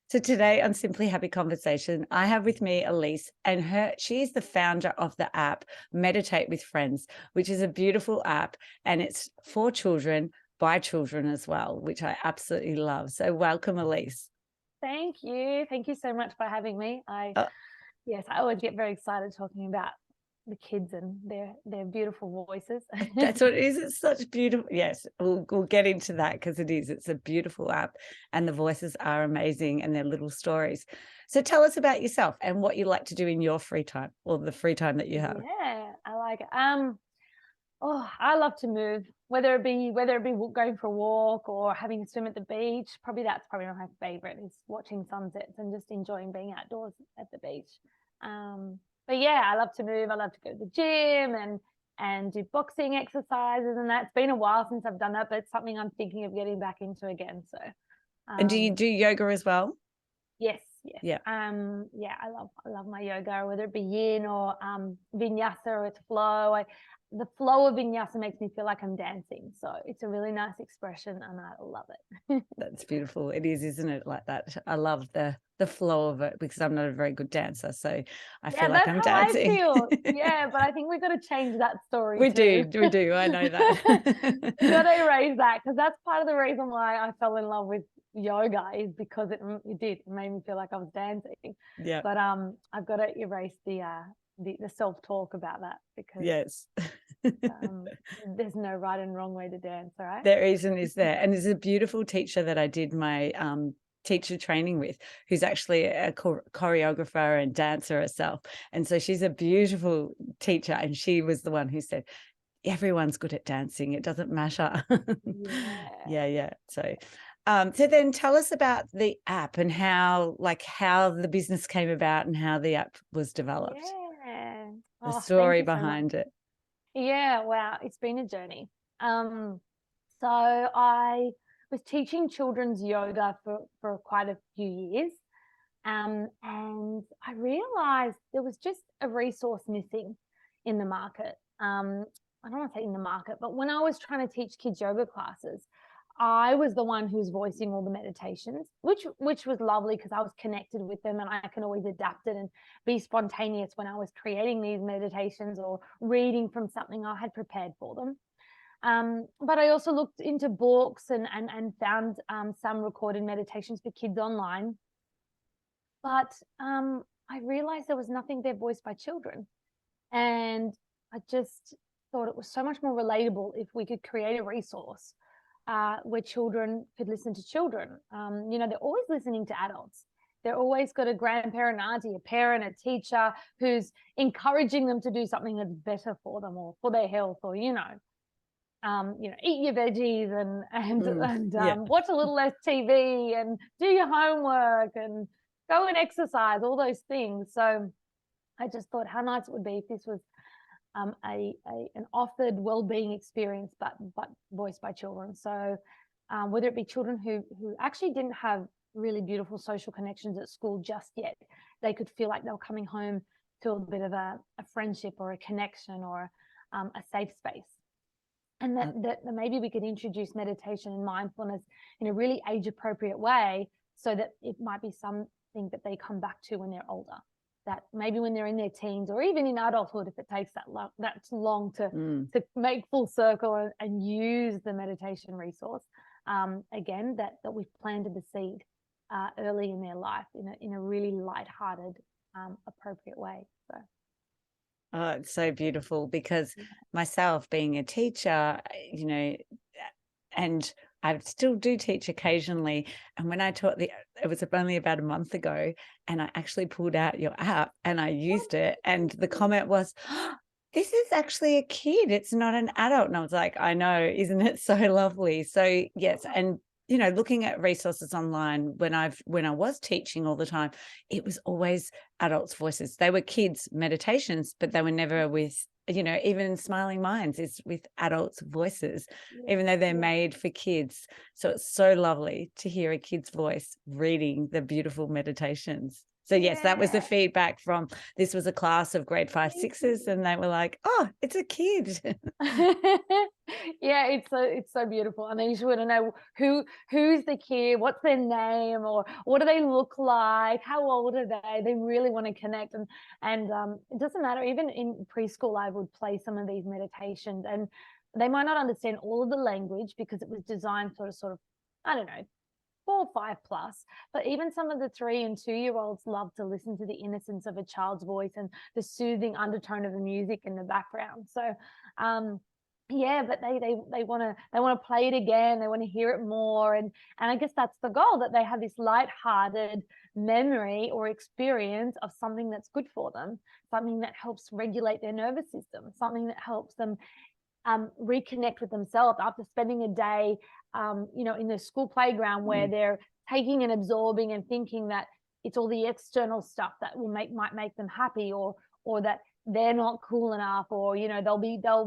So today on Simply Happy Conversation, I have with me Alysse, and she is the founder of the app Meditate with Friends, which is a beautiful app, and it's for children by children as well, which I absolutely love. So welcome, Alysse. Thank you. Thank you so much for having me. Uh, Yes, I always get very excited talking about the kids and their beautiful voices. that's what it is. It's such beautiful. Yes, we'll get into that because it is. It's a beautiful app, and the voices are amazing, and their little stories. So tell us about yourself and what you like to do in your free time, or the free time that you have. Yeah, I like it. I love to move, whether it be going for a walk or having a swim at the beach. That's probably my favorite is watching sunsets and just enjoying being outdoors at the beach. But yeah, I love to move. I love to go to the gym and do boxing exercises, and that's been a while since I've done that, but it's something I'm thinking of getting back into again. So And do you um do yoga as well? yes, yes. Yeah. Yeah, I love my yoga, whether it be yin or vinyasa or it's flow. The flow of vinyasa makes me feel like I'm dancing. So it's a really nice expression and I love it. That's beautiful. It is, isn't it? Like that. I love the flow of it because I'm not a very good dancer, so I Yeah, feel like that's I'm how I dancing. feel. Yeah, but I think we've got to change that story We too. do, we do. I know We got that. to erase that because that's part of the reason why I fell in love with yoga is because it made me feel like I was dancing. Yeah. But I've got to erase the self-talk about that because Yes. um, there's no right and wrong way to dance, all right? There is and is there. And there's a beautiful teacher that I did my teacher training with, who's actually a choreographer and dancer herself. And so she's a beautiful teacher. And she was the one who said, everyone's good at dancing. It doesn't matter. Yeah. Yeah, yeah. So then tell us about the app and how the business came about and how the app was developed, Yeah. the Oh, thank story you so much. behind it. Yeah, wow, it's been a journey. So I was teaching children's yoga for quite a few years. And I realized there was just a resource missing in the market. I don't want to say in the market, but when I was trying to teach kids yoga classes, I was the one who was voicing all the meditations, which was lovely because I was connected with them and I can always adapt it and be spontaneous when I was creating these meditations or reading from something I had prepared for them. But I also looked into books and found some recorded meditations for kids online. But I realized there was nothing there voiced by children. And I just thought it was so much more relatable if we could create a resource where children could listen to children. They're always listening to adults. They're always got a grandparent, auntie, a parent, a teacher who's encouraging them to do something that's better for them or for their health or, eat your veggies Yeah. and watch a little less TV and do your homework and go and exercise, all those things. So I just thought how nice it would be if this was an offered well-being experience, but voiced by children. So whether it be children who actually didn't have really beautiful social connections at school just yet, they could feel like they were coming home to a bit of a friendship or a connection or a safe space. And that maybe we could introduce meditation and mindfulness in a really age appropriate way so that it might be something that they come back to when they're older, that maybe when they're in their teens or even in adulthood, if it takes that long to make full circle and use the meditation resource, again, that we've planted the seed early in their life in a really lighthearted, appropriate way. So Oh, it's so beautiful because myself being a teacher, and I still do teach occasionally. And when I taught it was only about a month ago, and I actually pulled out your app and I used it. And the comment was, "Oh, this is actually a kid. It's not an adult." And I was like, I know, isn't it so lovely? So yes. And looking at resources online when I was teaching all the time, it was always adults' voices. They were kids' meditations, but they were never with, even Smiling Minds is with adults' voices, even though they're made for kids. So it's so lovely to hear a kid's voice reading the beautiful meditations. So yes, that was the Yeah. feedback from, this was a class of grade 5, 6s, and they were like, "Oh, it's a kid." Yeah, it's so beautiful, and they just want to know who's the kid, what's their name, or what do they look like, how old are they? They really want to connect, and it doesn't matter. Even in preschool, I would play some of these meditations, and they might not understand all of the language because it was designed sort of, I don't know, 4 or 5 plus, but even some of the 3 and 2-year-olds love to listen to the innocence of a child's voice and the soothing undertone of the music in the background. So, yeah, but they want to play it again. They want to hear it more, and I guess that's the goal, that they have this light-hearted memory or experience of something that's good for them, something that helps regulate their nervous system, something that helps them reconnect with themselves after spending a day, in the school playground where Mm. they're taking and absorbing and thinking that it's all the external stuff that might make them happy, or that they're not cool enough, or they'll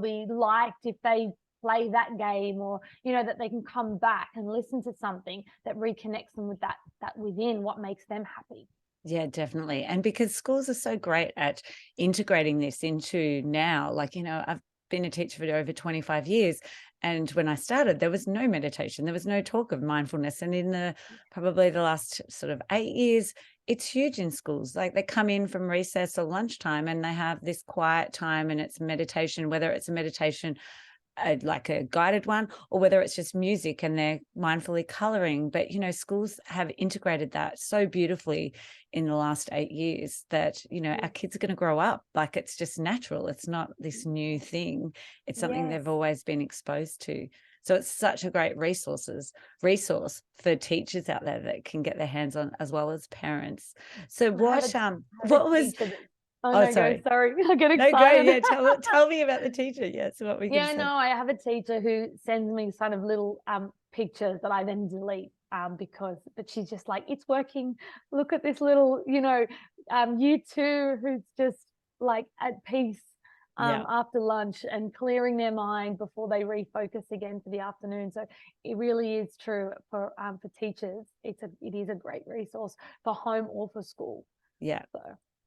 be liked if they play that game, or that they can come back and listen to something that reconnects them with that within what makes them happy. Yeah, definitely. And because schools are so great at integrating this into now, like, I've been a teacher for over 25 years. And when I started, there was no meditation, there was no talk of mindfulness. And in probably the last sort of 8 years, it's huge in schools. Like, they come in from recess or lunchtime and they have this quiet time, and it's meditation, whether it's a meditation, like a guided one, or whether it's just music and they're mindfully coloring. But schools have integrated that so beautifully in the last 8 years that our kids are going to grow up like it's just natural. It's not this new thing, it's something Yes. they've always been exposed to. So it's such a great resource for teachers out there that can get their hands on, as well as parents. So I have what I have a what was teacher that, oh oh, no, go, sorry. sorry. I get No, go. excited. Yeah, tell me about the teacher. Yes, what we can Yeah, say. no, I have a teacher who sends me sort of little pictures that I then delete, but she's just like, it's working. Look at this little, you two who's just like at peace Yeah. after lunch and clearing their mind before they refocus again for the afternoon. So it really is true for teachers. It is a great resource for home or for school. Yeah. So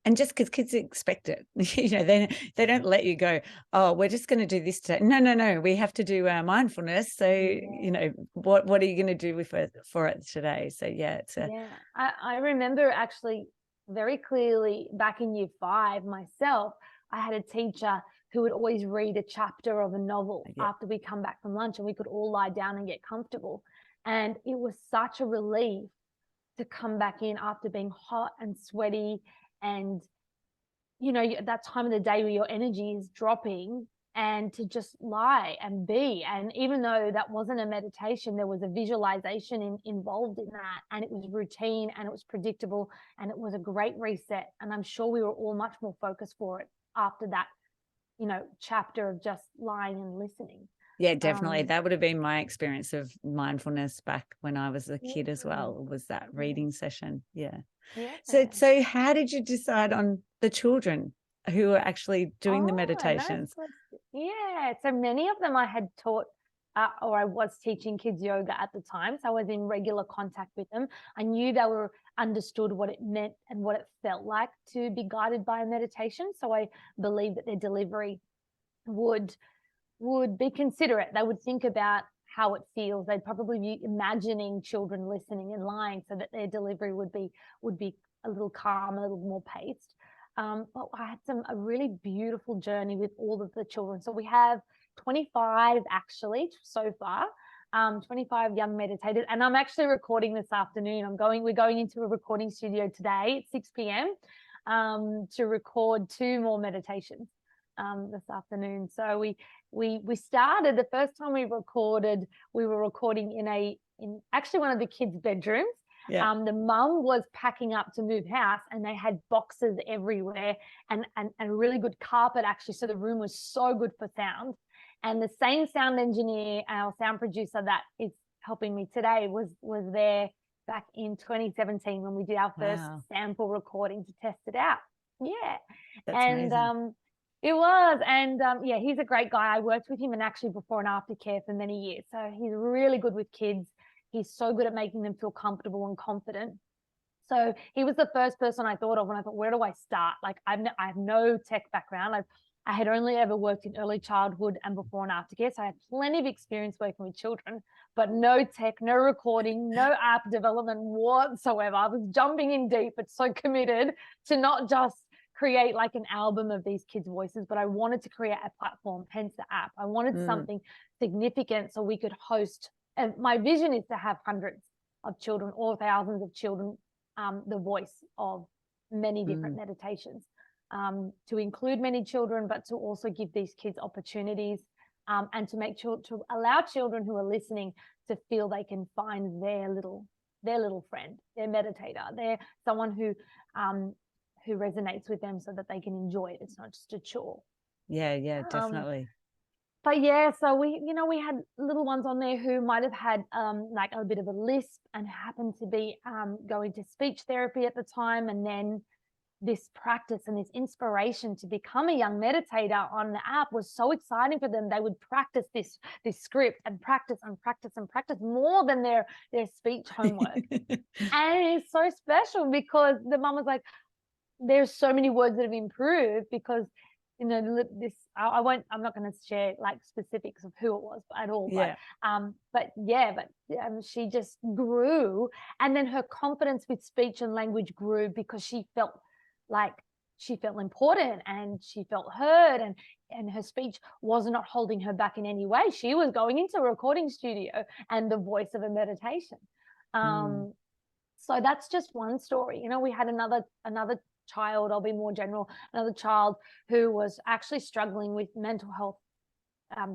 And just because kids expect it, they don't let you go, "Oh, we're just gonna do this today." No, no, no, we have to do our mindfulness. So, yeah. what are you gonna do for it today? So, yeah, it's a Yeah, I remember actually very clearly back in year 5 myself, I had a teacher who would always read a chapter of a novel yeah, after we come back from lunch, and we could all lie down and get comfortable. And it was such a relief to come back in after being hot and sweaty, and that time of the day where your energy is dropping, and to just lie and be. And even though that wasn't a meditation, there was a visualization involved in that, and it was routine and it was predictable, and it was a great reset. And I'm sure we were all much more focused for it after that, chapter of just lying and listening. yeah, definitely. um That would have been my experience of mindfulness back when I was a yeah, kid as well, was that yeah, reading session. Yeah. So yeah. so how did you decide on the children who were actually doing the Oh, nice meditations? question. Yeah, so many of them I had taught, or I was teaching kids yoga at the time. So I was in regular contact with them. I knew they were understood what it meant and what it felt like to be guided by a meditation. So I believed that their delivery would be considerate. They would think about how it feels. They'd probably be imagining children listening and lying, so that their delivery would be a little calm, a little more paced. But I had a really beautiful journey with all of the children. So we have 25 actually so far. 25 young meditators, and I'm actually recording this afternoon. We're going into a recording studio today at 6 p.m. To record 2 more meditations this afternoon. So we started, the first time we were recording in actually one of the kids' bedrooms. Yeah. The mum was packing up to move house, and they had boxes everywhere, and a really good carpet actually. So the room was so good for sound. And the same sound engineer, our sound producer that is helping me today, was there back in 2017 when we did our first Wow. sample recording to test it out. Yeah. That's And amazing. it was. And yeah, he's a great guy. I worked with him in actually before and after care for many years. So he's really good with kids. He's so good at making them feel comfortable and confident. So he was the first person I thought of when I thought, where do I start? Like I have no tech background. I had only ever worked in early childhood and before and after care. So I had plenty of experience working with children, but no tech, no recording, no app development whatsoever. I was jumping in deep, but so committed to not just create like an album of these kids' voices, but I wanted to create a platform, hence the app. I wanted something significant so we could host. And my vision is to have hundreds of children or thousands of children, the voice of many different meditations. To include many children, but to also give these kids opportunities, and to make sure to allow children who are listening to feel they can find their little friend, their meditator, their someone who resonates with them, so that they can enjoy it. It's not just a chore. Yeah, definitely. But yeah, so we had little ones on there who might have had like a bit of a lisp and happened to be going to speech therapy at the time, and then this practice and this inspiration to become a young meditator on the app was so exciting for them. They would practice this script and practice more than their speech homework. And it's so special because the mum was like, there's so many words that have improved because this I'm not going to share like specifics of who it was at all, but she just grew, and then her confidence with speech and language grew because she felt important and she felt heard, and her speech was not holding her back in any way. She was going into a recording studio and the voice of a meditation. So that's just one story. We had another child, I'll be more general, another child who was actually struggling with mental health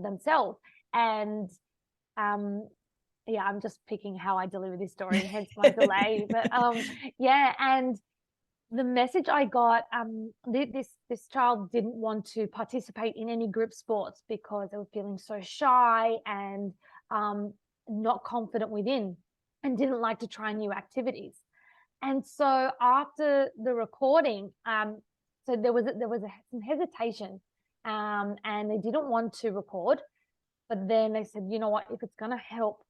themselves. And I'm just picking how I deliver this story, hence my delay. But and the message I got, this child didn't want to participate in any group sports because they were feeling so shy and not confident within, and didn't like to try new activities. And so after the recording, so there was some hesitation, and they didn't want to record, but then they said, you know what, if it's going to help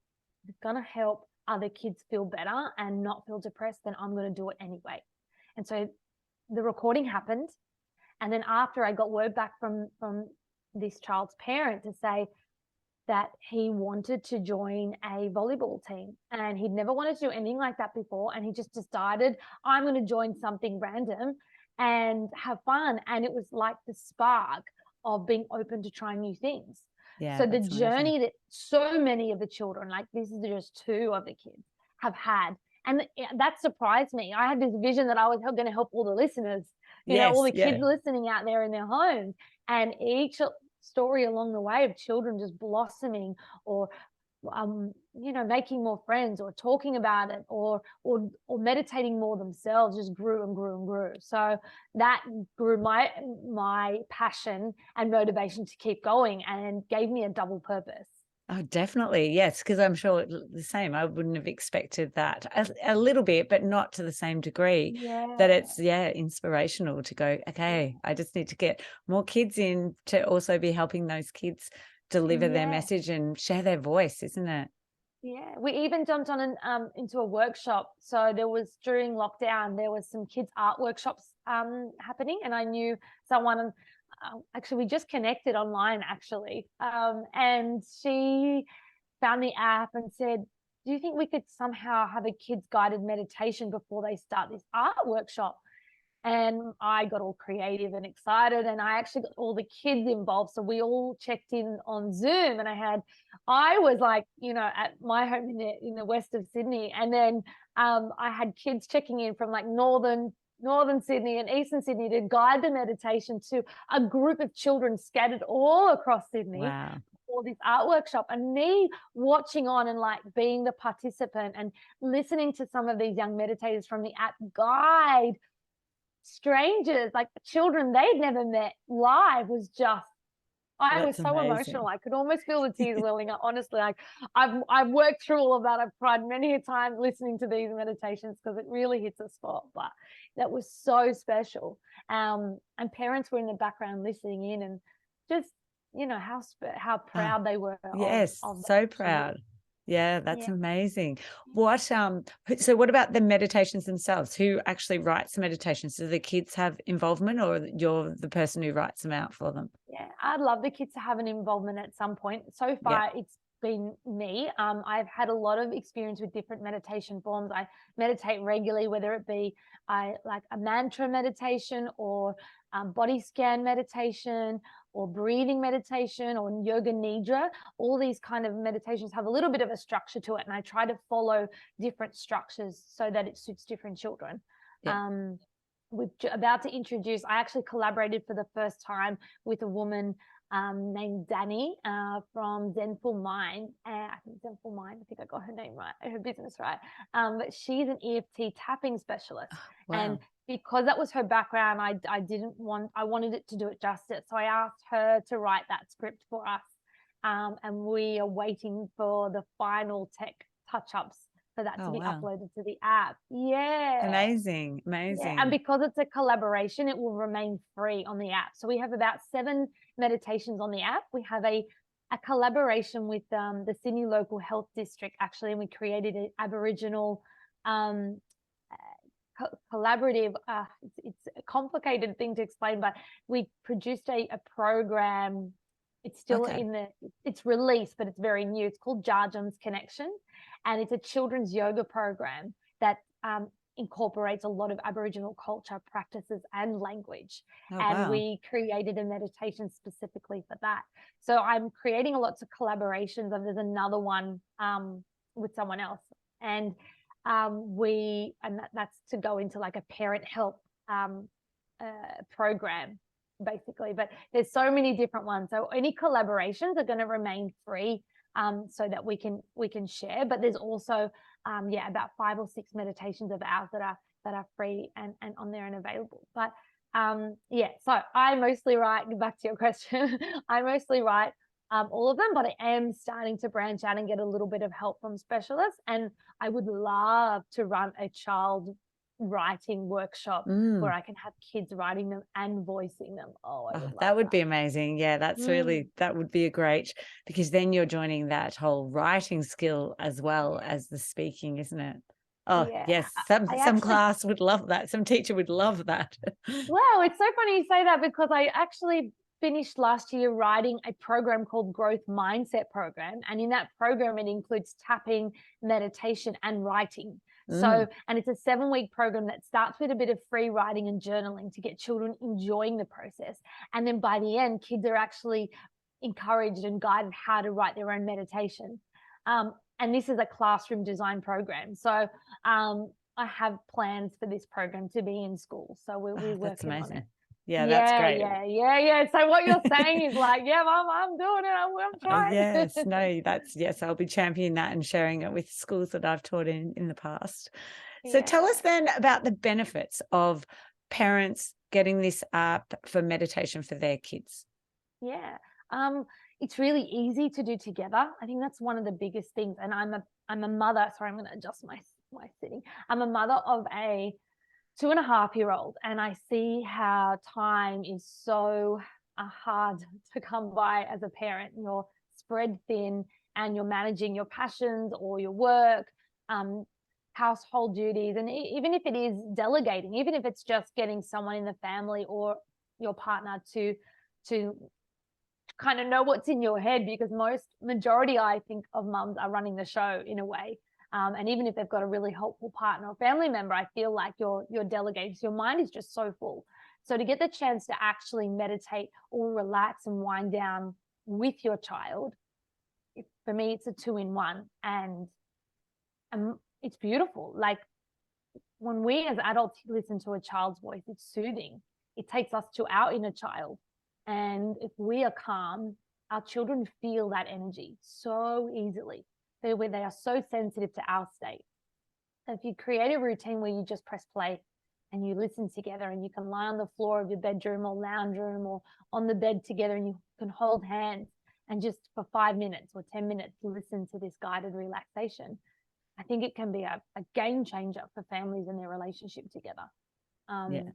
other kids feel better and not feel depressed, then I'm going to do it anyway. And so the recording happened. And then after, I got word back from this child's parent to say that he wanted to join a volleyball team, and he'd never wanted to do anything like that before. And he just decided, I'm going to join something random and have fun. And it was like the spark of being open to trying new things. Yeah, so the journey that so many of the children, like this is just 2 of the kids, have had. And that surprised me. I had this vision that I was going to help all the listeners, all the kids listening out there in their homes, and each story along the way of children just blossoming, or making more friends, or talking about it, or meditating more themselves, just grew and grew and grew. So that grew my passion and motivation to keep going, and gave me a double purpose. Oh, definitely. Yes, because I'm sure the same. I wouldn't have expected that a little bit, but not to the same degree. That it's inspirational to go, okay, I just need to get more kids in to also be helping those kids deliver their message and share their voice, isn't it? Yeah, we even jumped on into a workshop. So there was, during lockdown, there was some kids art workshops happening, and I knew someone. Actually, we just connected online, and she found the app and said, do you think we could somehow have a kids guided meditation before they start this art workshop? And I got all creative and excited, and I actually got all the kids involved. So we all checked in on Zoom, and I was like, at my home in the west of Sydney. And then I had kids checking in from like northern Sydney and eastern Sydney to guide the meditation to a group of children scattered all across Sydney. Wow. For this art workshop, and me watching on and like being the participant and listening to some of these young meditators from the app guide strangers, like children they'd never met live. I was so amazing. Emotional. I could almost feel the tears welling up. Honestly, like I've worked through all of that. I've cried many a time listening to these meditations because it really hits a spot. But that was so special. And parents were in the background listening in, and just how proud they were. Yes, of so proud. Yeah, that's Yeah. amazing. So what about the meditations themselves? Who actually writes the meditations? Do the kids have involvement, or you're the person who writes them out for them? Yeah, I'd love the kids to have an involvement at some point. So Yeah. far, it's been me. I've had a lot of experience with different meditation forms. I meditate regularly, whether it be I like a mantra meditation or body scan meditation or breathing meditation or yoga nidra. All these kind of meditations have a little bit of a structure to it, and I try to follow different structures so that it suits different children. Yeah. Um, we're about to introduce, I actually collaborated for the first time with a woman named Danny from Zenful Mind. I think Zenful Mind, I think I got her name right, her business right. But she's an EFT tapping specialist. And Wow. because that was her background, I wanted it to do it justice. So I asked her to write that script for us. And we are waiting for the final tech touch-ups for that to Oh, be wow. uploaded to the app. Yeah. Amazing. Yeah, and Amazing. because it's a collaboration, it will remain free on the app. So we have about 7 meditations on the app. We have a collaboration with the Sydney Local Health District, actually, and we created an Aboriginal um, collaborative. It's a complicated thing to explain, but we produced a program. It's still Okay. it's released, but it's very new. It's called Jarjan's Connection, and it's a children's yoga program that incorporates a lot of Aboriginal culture, practices, and language. Oh, And wow. we created a meditation specifically for that. So I'm creating lots of collaborations, and there's another one with someone else. And that's to go into like a parent help program, basically. But there's so many different ones. So any collaborations are going to remain free, so that we can share. But there's also about 5 or 6 meditations of ours that are free and on there and available. But so I mostly write, back to your question, I mostly write all of them, but I am starting to branch out and get a little bit of help from specialists. And I would love to run a child writing workshop where I can have kids writing them and voicing them. Oh, I Oh, would love that would that. be amazing. Yeah, Mm, that would be a great, because then you're joining that whole writing skill as well yeah, as the speaking, isn't it? Oh, yeah. yes. I Some actually, class would love that. Some teacher would love that. wow, it's so funny you say that, because I actually finished last year writing a program called Growth Mindset Program. And in that program, it includes tapping, meditation, and writing. So, Mm. and it's a 7-week program that starts with a bit of free writing and journaling to get children enjoying the process. And then by the end, kids are actually encouraged and guided how to write their own meditation. And this is a classroom design program. So, I have plans for this program to be in school. So we're Oh, that's working on it. amazing. Yeah, that's Yeah, great. yeah, yeah, yeah. So what you're saying is like, yeah, I'm doing it. I'm Yes, trying. no, yes, I'll be championing that and sharing it with schools that I've taught in the past. So tell Yeah, us then about the benefits of parents getting this app for meditation for their kids. yeah. Um, it's really easy to do together. I think that's one of the biggest things. And I'm a mother. Sorry, I'm going to adjust my sitting. I'm a mother of a 2.5-year-old, and I see how time is so hard to come by as a parent. You're spread thin, and you're managing your passions or your work, um, household duties, and even if it is delegating, even if it's just getting someone in the family or your partner to kind of know what's in your head, because majority, I think, of mums are running the show in a way. And even if they've got a really helpful partner or family member, I feel like you're delegating. So your mind is just so full. So to get the chance to actually meditate or relax and wind down with your child, for me, it's a 2-in-1, and it's beautiful. Like, when we as adults listen to a child's voice, it's soothing. It takes us to our inner child. And if we are calm, our children feel that energy so easily. They are so sensitive to our state. So if you create a routine where you just press play and you listen together, and you can lie on the floor of your bedroom or lounge room or on the bed together, and you can hold hands and just for 5 minutes or 10 minutes listen to this guided relaxation, I think it can be a game changer for families and their relationship together. Yeah.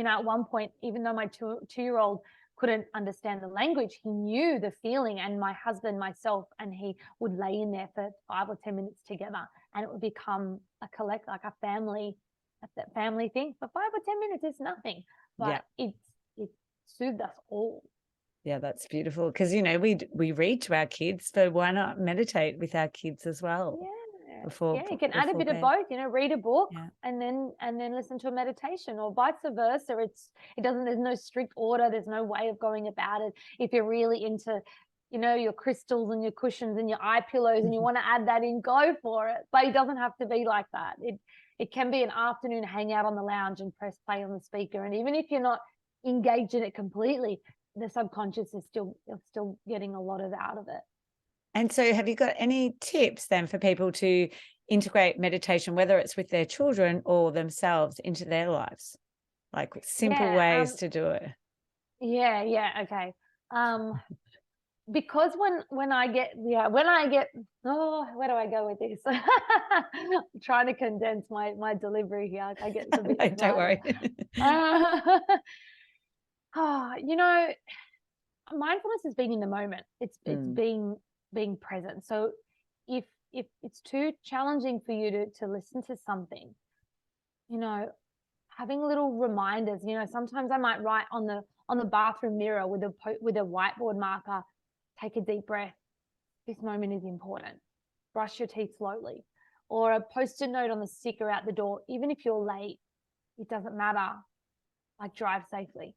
At one point, even though my 2-year-old couldn't understand the language, he knew the feeling, and my husband, myself, and he would lay in there for 5 or 10 minutes together, and it would become like a family thing. For 5 or 10 minutes, it's nothing, but it soothed us all. Yeah, that's beautiful. Because, you know, we read to our kids, so why not meditate with our kids as well? Yeah, you can add a bit of both, you know, read a book and then listen to a meditation, or vice versa. There's no strict order. There's no way of going about it. If you're really into, you know, your crystals and your cushions and your eye pillows and you want to add that in, go for it. But it doesn't have to be like that. It can be an afternoon hangout on the lounge and press play on the speaker. And even if you're not engaged in it completely, the subconscious is still getting a lot out of it. And so have you got any tips then for people to integrate meditation, whether it's with their children or themselves, into their lives? Like simple ways to do it. Yeah. Okay. Because when I get, where do I go with this? I'm trying to condense my delivery here. I get a bit no, don't worry. You know, mindfulness is being in the moment. It's being present. So if it's too challenging for you to listen to something, you know, having little reminders, you know, sometimes I might write on the bathroom mirror with a whiteboard marker, take a deep breath. This moment is important. Brush your teeth slowly. Or a Post-it note on the sticker out the door. Even if you're late, it doesn't matter. Like, drive safely.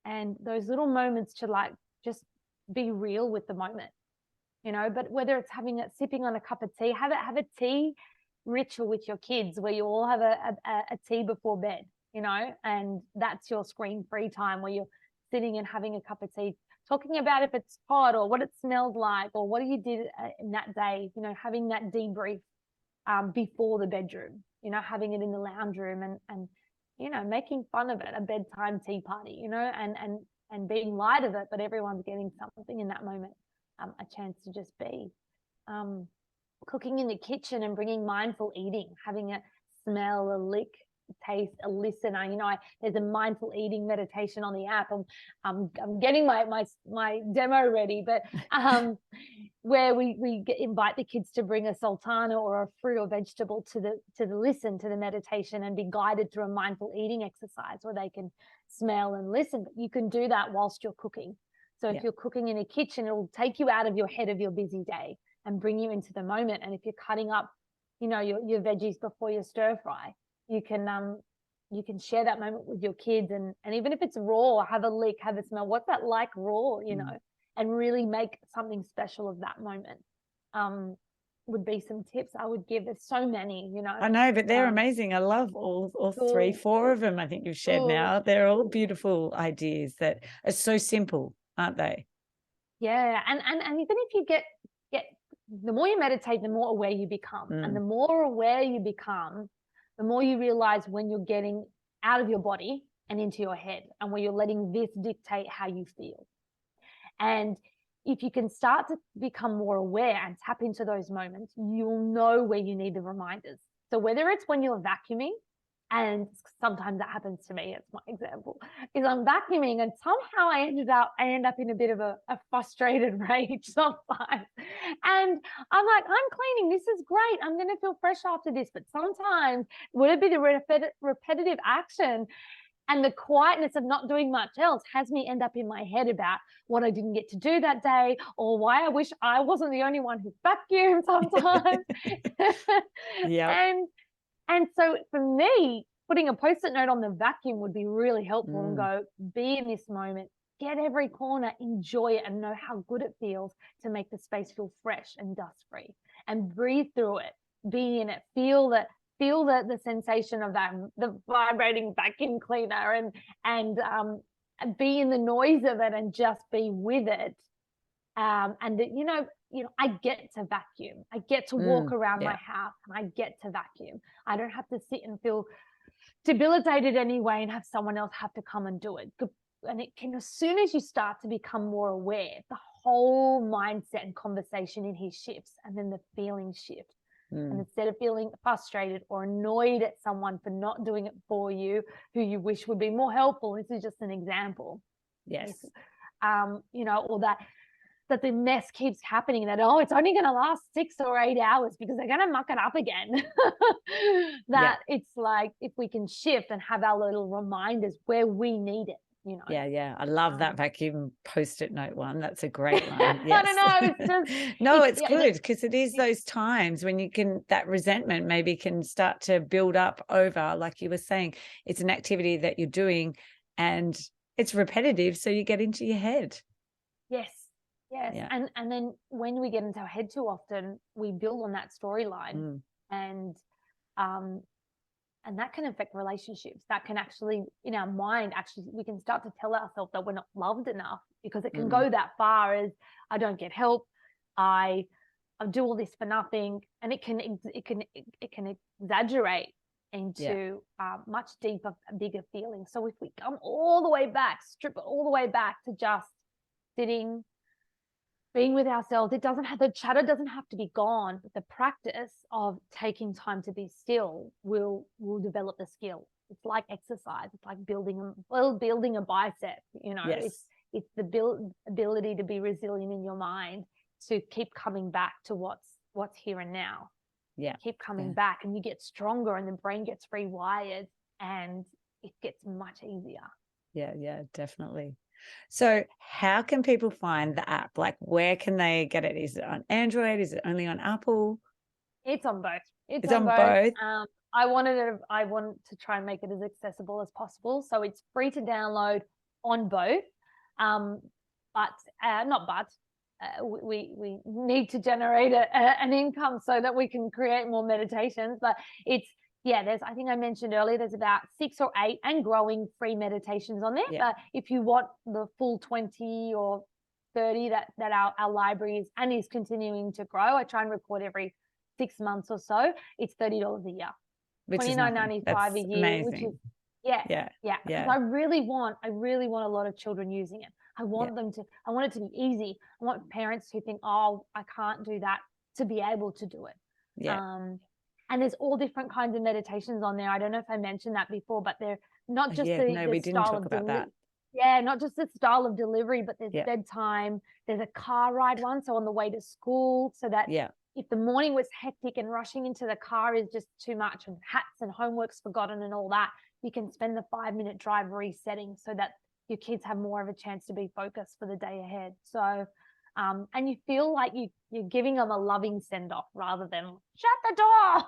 And those little moments to like just be real with the moment, you know. But whether it's sipping on a cup of tea, have a tea ritual with your kids where you all have a tea before bed, you know, and that's your screen-free time where you're sitting and having a cup of tea, talking about if it's hot or what it smells like or what you did in that day, you know, having that debrief before the bedroom, you know, having it in the lounge room and you know, making fun of it, a bedtime tea party, you know, and being light of it, but everyone's getting something in that moment, a chance to just be. Cooking in the kitchen and bringing mindful eating, having a smell, a lick, taste, a listen. You know, there's a mindful eating meditation on the app. I'm getting my demo ready, but where we invite the kids to bring a sultana or a fruit or vegetable to the meditation and be guided through a mindful eating exercise where they can smell and listen. But you can do that whilst you're cooking. So if you're cooking in a kitchen, it'll take you out of your head of your busy day and bring you into the moment. And if you're cutting up, you know, your veggies before your stir fry, you can share that moment with your kids, and even if it's raw, have a lick, have a smell. What's that like raw, you know, and really make something special of that moment. Would be some tips I would give. There's so many, you know. I know, but they're amazing. I love all 3, 4 of them I think you've shared now. They're all beautiful ideas that are so simple, aren't they? Yeah, and even if you get the more you meditate, the more aware you become. And the more aware you become, the more you realize when you're getting out of your body and into your head, and where you're letting this dictate how you feel. And if you can start to become more aware and tap into those moments, you'll know where you need the reminders. So whether it's when you're vacuuming, and sometimes that happens to me, it's my example, is I'm vacuuming and somehow I end up in a bit of a frustrated rage sometimes. And I'm like, I'm cleaning, this is great, I'm going to feel fresh after this. But sometimes would it be the repetitive action and the quietness of not doing much else has me end up in my head about what I didn't get to do that day, or why I wish I wasn't the only one who vacuumed sometimes. And so for me, putting a Post-it note on the vacuum would be really helpful and go, be in this moment, get every corner, enjoy it, and know how good it feels to make the space feel fresh and dust-free, and breathe through it, be in it, feel the sensation of the vibrating vacuum cleaner, and be in the noise of it and just be with it. And you know, I get to vacuum. I get to walk around my house and I get to vacuum. I don't have to sit and feel debilitated anyway and have someone else have to come and do it. And it can, as soon as you start to become more aware, the whole mindset and conversation in here shifts, and then the feelings shift. And instead of feeling frustrated or annoyed at someone for not doing it for you, who you wish would be more helpful, this is just an example. Yes. you know, or that the mess keeps happening, that, oh, it's only going to last 6 or 8 hours because they're going to muck it up again. That it's like, if we can shift and have our little reminders where we need it, you know. Yeah. I love that vacuum post-it note one. That's a great one. Yes. I don't know. It's just, no, it's good, because it is those times when you can, that resentment maybe can start to build up over, like you were saying, it's an activity that you're doing and it's repetitive. So you get into your head. Yes. Yeah. And then when we get into our head too often, we build on that storyline, and that can affect relationships. That can actually, in our mind, actually, we can start to tell ourselves that we're not loved enough, because it can go that far as, I don't get help, I do all this for nothing, and it can exaggerate into much deeper, bigger feelings. So if we come all the way back, strip it all the way back to just sitting, being with ourselves, it doesn't have, the chatter doesn't have to be gone, but the practice of taking time to be still will develop the skill. It's like exercise. It's like building a bicep, you know. It's the ability to be resilient in your mind, to keep coming back to what's here and now. Keep coming back, and you get stronger, and the brain gets rewired, and it gets much easier. Yeah, definitely. So how can people find the app? Like, where can they get it? Is it on Android? Is it only on Apple? It's on both. It's on both. I want to try and make it as accessible as possible. So it's free to download on both. We need to generate an income so that we can create more meditations. But I think I mentioned earlier, there's about 6 or 8 and growing free meditations on there. But if you want the full 20 or 30 that our library is continuing to grow, I try and record every 6 months or so. It's $30 a year, $29.95 a year, amazing. which is because I really want a lot of children using it. I want I want it to be easy. I want parents who think, oh, I can't do that, to be able to do it. And there's all different kinds of meditations on there. I don't know if I mentioned that before, but they're not just we didn't talk about that. Not just the style of delivery, but there's bedtime. There's a car ride one, so on the way to school, so that if the morning was hectic and rushing into the car is just too much, and hats and homework's forgotten and all that, you can spend the 5-minute drive resetting, so that your kids have more of a chance to be focused for the day ahead. So and you feel like you're giving them a loving send-off rather than shut the door.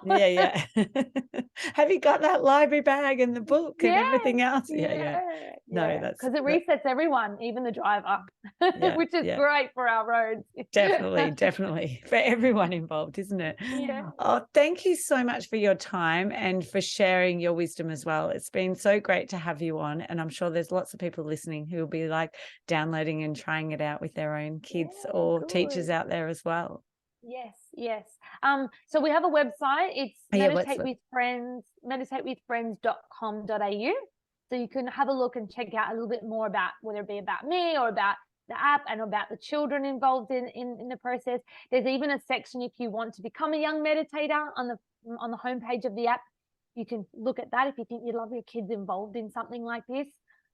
Have you got that library bag and the book and everything else? No, that's because it resets everyone, even the driver, which is great for our roads. Definitely for everyone involved, isn't it? Oh, thank you so much for your time and for sharing your wisdom as well. It's been so great to have you on, and I'm sure there's lots of people listening who will be like downloading and trying it out with their own kids or teachers out there as well. Yes. So we have a website. It's meditatewithfriends.com.au. So you can have a look and check out a little bit more about, whether it be about me or about the app and about the children involved in the process. There's even a section if you want to become a young meditator on the homepage of the app. You can look at that if you think you'd love your kids involved in something like this.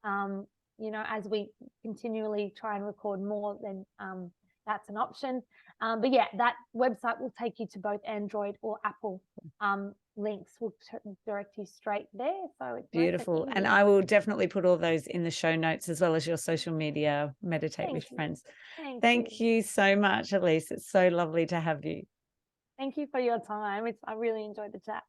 As we continually try and record more, then that's an option. But that website will take you to both Android or Apple. Links will direct you straight there. So it's beautiful. nice and I will definitely put all those in the show notes, as well as your social media, Meditate with Friends. Thank you so much, Alysse. It's so lovely to have you. Thank you for your time. I really enjoyed the chat.